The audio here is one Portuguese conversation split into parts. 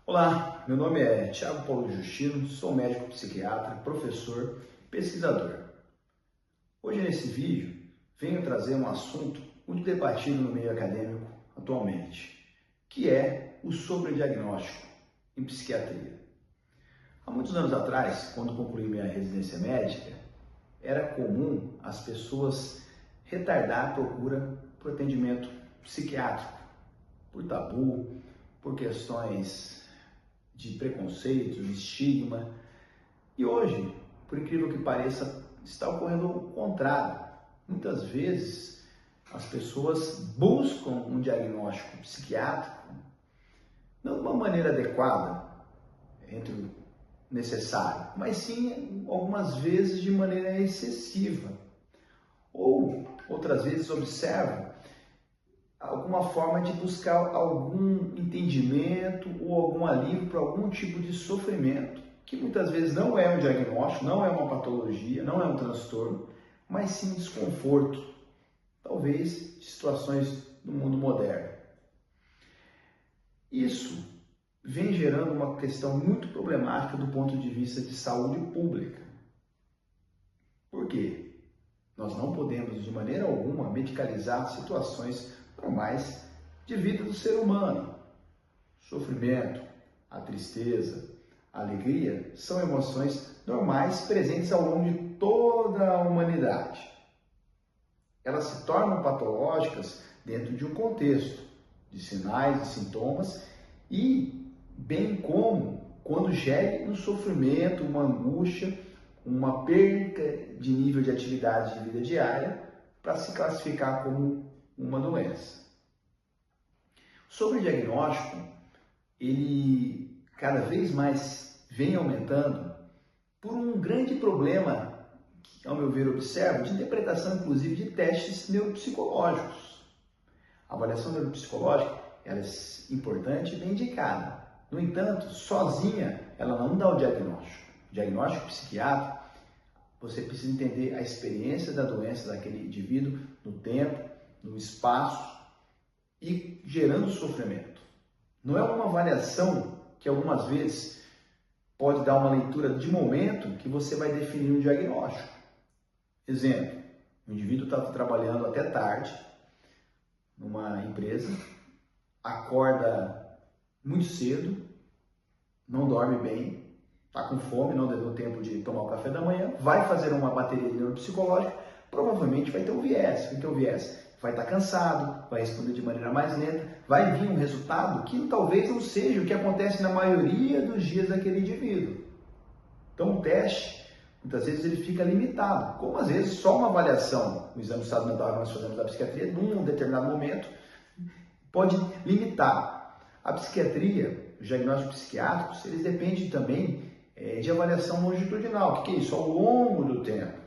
Olá, meu nome é Thiago Paulo Justino, sou médico psiquiatra, professor, pesquisador. Hoje nesse vídeo venho trazer um assunto muito debatido no meio acadêmico atualmente, que é o sobrediagnóstico em psiquiatria. Há muitos anos atrás, quando concluí minha residência médica, era comum as pessoas retardar a procura por atendimento psiquiátrico, por tabu, por questões de preconceitos, de estigma. E hoje, por incrível que pareça, está ocorrendo o contrário. Muitas vezes as pessoas buscam um diagnóstico psiquiátrico não de uma maneira adequada, entre o necessário, mas sim algumas vezes de maneira excessiva. Ou outras vezes observam alguma forma de buscar algum entendimento ou algum alívio para algum tipo de sofrimento, que muitas vezes não é um diagnóstico, não é uma patologia, não é um transtorno, mas sim desconforto, talvez de situações do mundo moderno. Isso vem gerando uma questão muito problemática do ponto de vista de saúde pública. Por quê? Nós não podemos, de maneira alguma, medicalizar situações normais de vida do ser humano. Sofrimento, a tristeza, a alegria são emoções normais presentes ao longo de toda a humanidade. Elas se tornam patológicas dentro de um contexto de sinais e sintomas e bem como quando gere um sofrimento, uma angústia, uma perda de nível de atividade de vida diária para se classificar como uma doença. O sobrediagnóstico, ele cada vez mais vem aumentando por um grande problema, que, ao meu ver, observo, de interpretação, inclusive, de testes neuropsicológicos. A avaliação neuropsicológica ela é importante e bem indicada. No entanto, sozinha, ela não dá o diagnóstico. O diagnóstico psiquiátrico, você precisa entender a experiência da doença daquele indivíduo no tempo, no espaço e gerando sofrimento. Não é uma avaliação que algumas vezes pode dar uma leitura de momento que você vai definir um diagnóstico. Exemplo, o indivíduo está trabalhando até tarde numa empresa, acorda muito cedo, não dorme bem, está com fome, não deu tempo de tomar o café da manhã, vai fazer uma bateria de neuropsicológica, provavelmente vai ter um viés. Vai ter um viés. Vai estar cansado, vai responder de maneira mais lenta, vai vir um resultado que talvez não seja o que acontece na maioria dos dias daquele indivíduo. Então o teste, muitas vezes ele fica limitado, como às vezes só uma avaliação, o exame de estado mental que nós fazemos da psiquiatria, num determinado momento, pode limitar. A psiquiatria, os diagnósticos psiquiátricos, eles dependem também de avaliação longitudinal. O que é isso? Ao longo do tempo,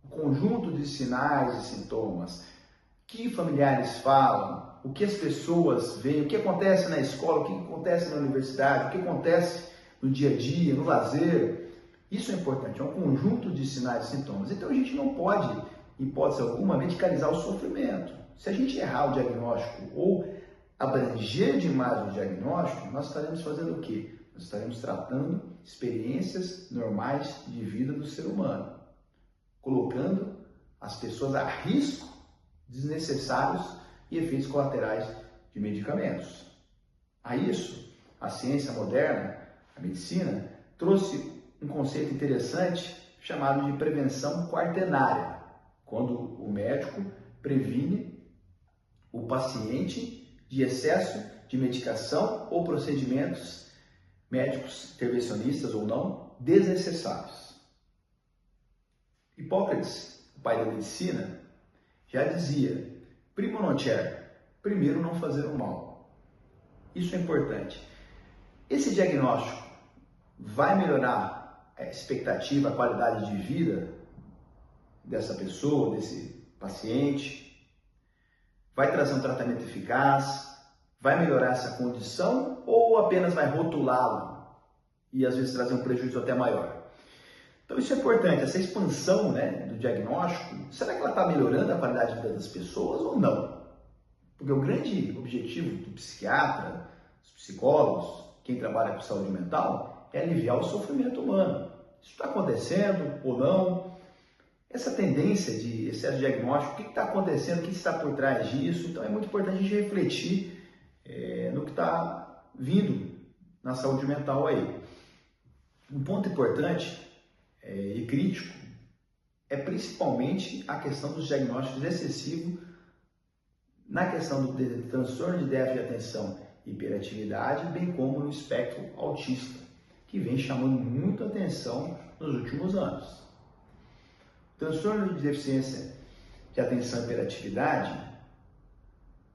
o conjunto de sinais e sintomas, o que familiares falam, o que as pessoas veem, o que acontece na escola, o que acontece na universidade, o que acontece no dia a dia, no lazer. Isso é importante, é um conjunto de sinais e sintomas. Então a gente não pode, em hipótese alguma, medicalizar o sofrimento. Se a gente errar o diagnóstico ou abranger demais o diagnóstico, nós estaremos fazendo o quê? Nós estaremos tratando experiências normais de vida do ser humano, colocando as pessoas a risco desnecessários e efeitos colaterais de medicamentos. A isso, a ciência moderna, a medicina, trouxe um conceito interessante chamado de prevenção quaternária, quando o médico previne o paciente de excesso de medicação ou procedimentos médicos, intervencionistas ou não, desnecessários. Hipócrates, o pai da medicina, já dizia, primo nocere, primeiro não fazer o mal. Isso é importante. Esse diagnóstico vai melhorar a expectativa, a qualidade de vida dessa pessoa, desse paciente? Vai trazer um tratamento eficaz? Vai melhorar essa condição ou apenas vai rotulá-lo e às vezes trazer um prejuízo até maior? Então isso é importante, essa expansão, do diagnóstico, será que ela está melhorando a qualidade de vida das pessoas ou não? Porque o grande objetivo do psiquiatra, dos psicólogos, quem trabalha com saúde mental, é aliviar o sofrimento humano. Isso está acontecendo ou não? Essa tendência de excesso de diagnóstico, o que está acontecendo, o que está por trás disso? Então é muito importante a gente refletir no que está vindo na saúde mental aí. Um ponto importante e crítico é principalmente a questão dos diagnósticos excessivos na questão do transtorno de déficit de atenção e hiperatividade, bem como no espectro autista, que vem chamando muito atenção nos últimos anos. O transtorno de deficiência de atenção e hiperatividade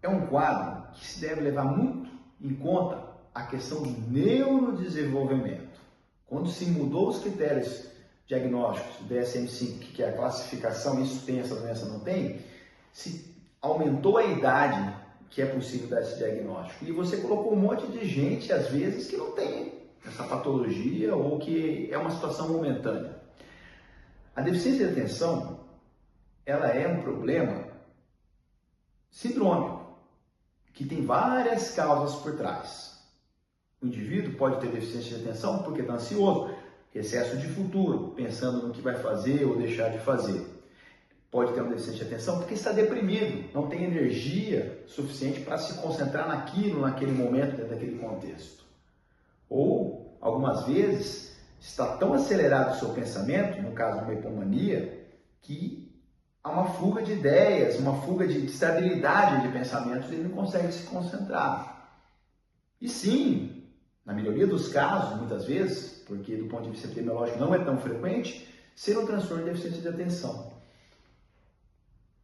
é um quadro que se deve levar muito em conta a questão do neurodesenvolvimento. Quando se mudou os critérios diagnósticos do DSM-5, que é a classificação, isso tem, essa doença não tem, se aumentou a idade que é possível dar esse diagnóstico. E você colocou um monte de gente, às vezes, que não tem essa patologia ou que é uma situação momentânea. A deficiência de atenção, ela é um problema sindrômico, que tem várias causas por trás. O indivíduo pode ter deficiência de atenção porque está ansioso, excesso de futuro, pensando no que vai fazer ou deixar de fazer. Pode ter uma deficiência de atenção porque está deprimido, não tem energia suficiente para se concentrar naquilo, naquele momento, dentro daquele contexto. Ou, algumas vezes, está tão acelerado o seu pensamento, no caso de uma hipomania, que há uma fuga de ideias, uma fuga de estabilidade de pensamentos e ele não consegue se concentrar. E sim, na maioria dos casos, muitas vezes, porque do ponto de vista epidemiológico não é tão frequente, ser um transtorno de deficiência de atenção.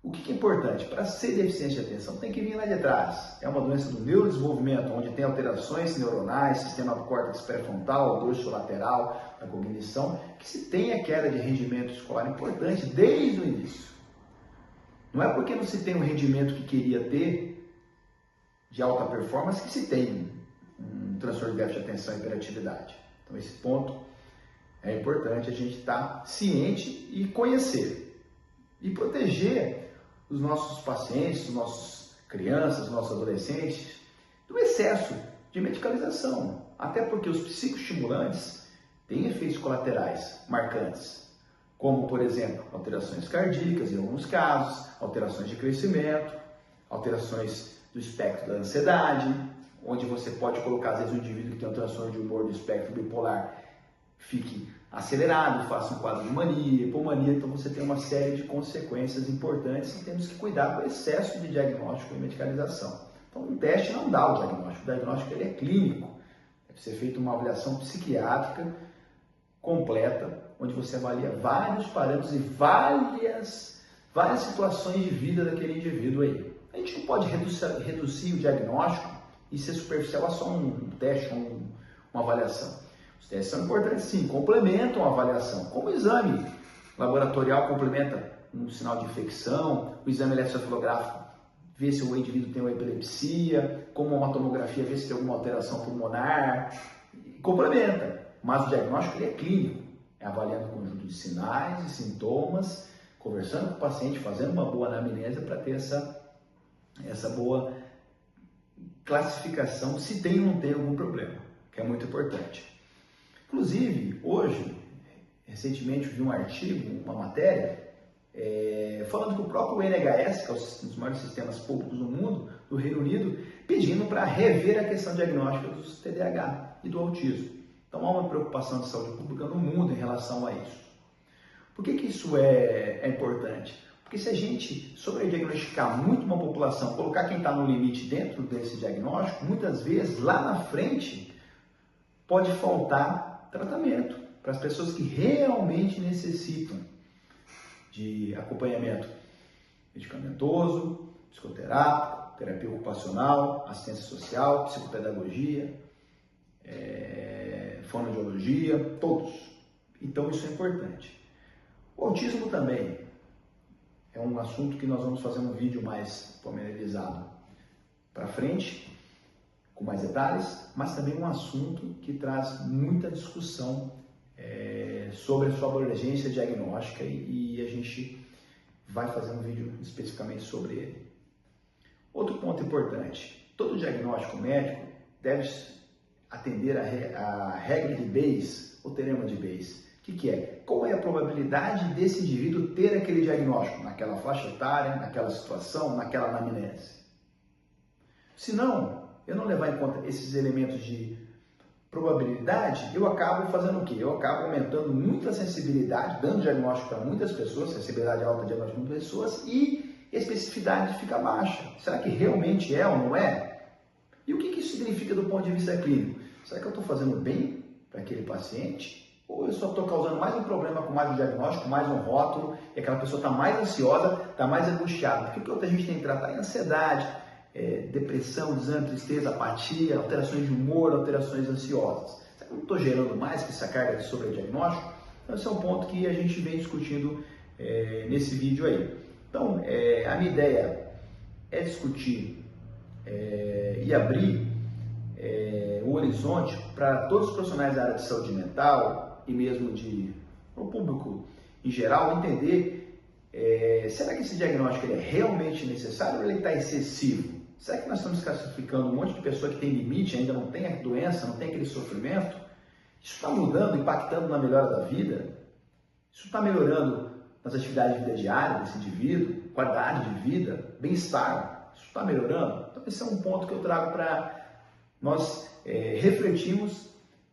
O que é importante? Para ser deficiente de atenção, tem que vir lá de trás. É uma doença do neurodesenvolvimento, onde tem alterações neuronais, sistema do córtex pré-frontal, dorso lateral, da cognição, que se tem a queda de rendimento escolar importante desde o início. Não é porque não se tem o rendimento que queria ter, de alta performance, que se tem um transtorno de déficit de atenção e hiperatividade. Então esse ponto é importante a gente estar ciente e conhecer. E proteger os nossos pacientes, os nossos crianças, os nossos adolescentes, do excesso de medicalização. Até porque os psicoestimulantes têm efeitos colaterais marcantes, como, por exemplo, alterações cardíacas, em alguns casos, alterações de crescimento, alterações do espectro da ansiedade, onde você pode colocar, às vezes, um indivíduo que tem um transtorno de humor do espectro bipolar fique acelerado, faça um quadro de mania, hipomania, então você tem uma série de consequências importantes e temos que cuidar com o excesso de diagnóstico e medicalização. Então, um teste não dá o diagnóstico ele é clínico, deve ser feita uma avaliação psiquiátrica completa, onde você avalia vários parâmetros e várias situações de vida daquele indivíduo aí. A gente não pode reduzir o diagnóstico e ser superficial a só um teste, uma avaliação. Os testes são importantes sim, complementam a avaliação, como o exame laboratorial complementa um sinal de infecção, o exame eletrocefalográfico vê se o indivíduo tem uma epilepsia, como uma tomografia vê se tem alguma alteração pulmonar, complementa, mas o diagnóstico ele é clínico, é avaliando o conjunto de sinais e sintomas, conversando com o paciente, fazendo uma boa anamnese para ter essa boa classificação se tem ou não tem algum problema, que é muito importante. Inclusive, hoje, recentemente vi um artigo, uma matéria, falando que o próprio NHS, que é um dos maiores sistemas públicos do mundo, do Reino Unido, pedindo para rever a questão diagnóstica dos TDAH e do autismo. Então há uma preocupação de saúde pública no mundo em relação a isso. Por que isso é importante? Porque se a gente sobrediagnosticar muito uma população, colocar quem está no limite dentro desse diagnóstico, muitas vezes lá na frente pode faltar tratamento para as pessoas que realmente necessitam de acompanhamento medicamentoso, psicoterápico, terapia ocupacional, assistência social, psicopedagogia, fonoaudiologia, todos. Então isso é importante. O autismo também é um assunto que nós vamos fazer um vídeo mais pormenorizado para frente, com mais detalhes, mas também um assunto que traz muita discussão sobre a sua abrangência diagnóstica e a gente vai fazer um vídeo especificamente sobre ele. Outro ponto importante, todo diagnóstico médico deve atender a regra de Bayes, o teorema de Bayes. O que é? Qual é a probabilidade desse indivíduo ter aquele diagnóstico naquela faixa etária, naquela situação, naquela anamnese? Se não, eu não levar em conta esses elementos de probabilidade, eu acabo fazendo o quê? Eu acabo aumentando muito a sensibilidade, dando diagnóstico para muitas pessoas, sensibilidade alta, diagnóstico para muitas pessoas, e especificidade fica baixa. Será que realmente é ou não é? E o que isso significa do ponto de vista clínico? Será que eu estou fazendo bem para aquele paciente? Ou eu só estou causando mais um problema com mais um diagnóstico, mais um rótulo, e aquela pessoa está mais ansiosa, está mais angustiada? Porque o que outra gente tem que tratar é ansiedade, depressão, desânimo, tristeza, apatia, alterações de humor, alterações ansiosas. Será que eu não estou gerando mais que essa carga de sobrediagnóstico? Então esse é um ponto que a gente vem discutindo nesse vídeo aí. Então, a minha ideia é discutir e abrir o horizonte para todos os profissionais da área de saúde mental e mesmo para o público em geral entender será que esse diagnóstico ele é realmente necessário ou ele está excessivo? Será que nós estamos classificando um monte de pessoa que tem limite, ainda não tem a doença, não tem aquele sofrimento? Isso está mudando, impactando na melhora da vida? Isso está melhorando nas atividades de vida diária desse indivíduo, qualidade de vida, bem-estar? Isso está melhorando? Então esse é um ponto que eu trago para nós refletirmos,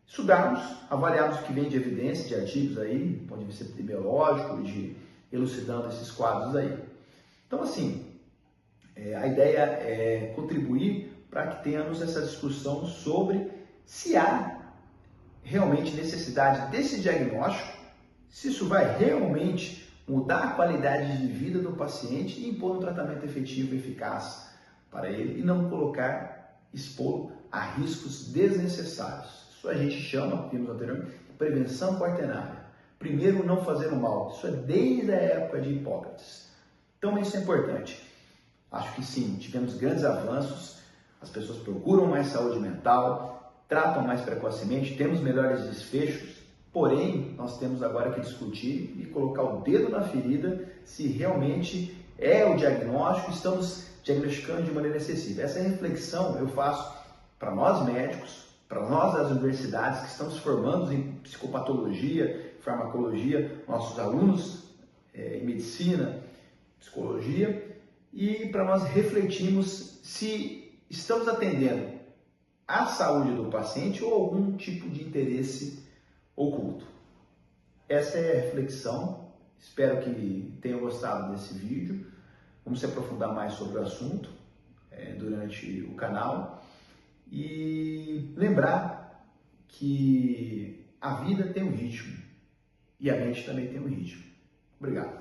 estudarmos, avaliarmos o que vem de evidência, de artigos aí, do ponto de vista epidemiológico, de elucidando esses quadros aí. Então assim, a ideia é contribuir para que tenhamos essa discussão sobre se há realmente necessidade desse diagnóstico, se isso vai realmente mudar a qualidade de vida do paciente e impor um tratamento efetivo e eficaz para ele e não expô-lo a riscos desnecessários. Isso a gente chama, vimos anteriormente, de prevenção quaternária. Primeiro, não fazer o mal. Isso é desde a época de Hipócrates. Então, isso é importante. Acho que sim, tivemos grandes avanços, as pessoas procuram mais saúde mental, tratam mais precocemente, temos melhores desfechos, porém, nós temos agora que discutir e colocar o dedo na ferida se realmente é o diagnóstico, estamos diagnosticando de maneira excessiva. Essa reflexão eu faço para nós médicos, para nós das universidades que estamos formando em psicopatologia, farmacologia, nossos alunos em medicina, psicologia, e para nós refletirmos se estamos atendendo à saúde do paciente ou algum tipo de interesse oculto. Essa é a reflexão, espero que tenham gostado desse vídeo. Vamos se aprofundar mais sobre o assunto durante o canal e lembrar que a vida tem um ritmo e a mente também tem um ritmo. Obrigado.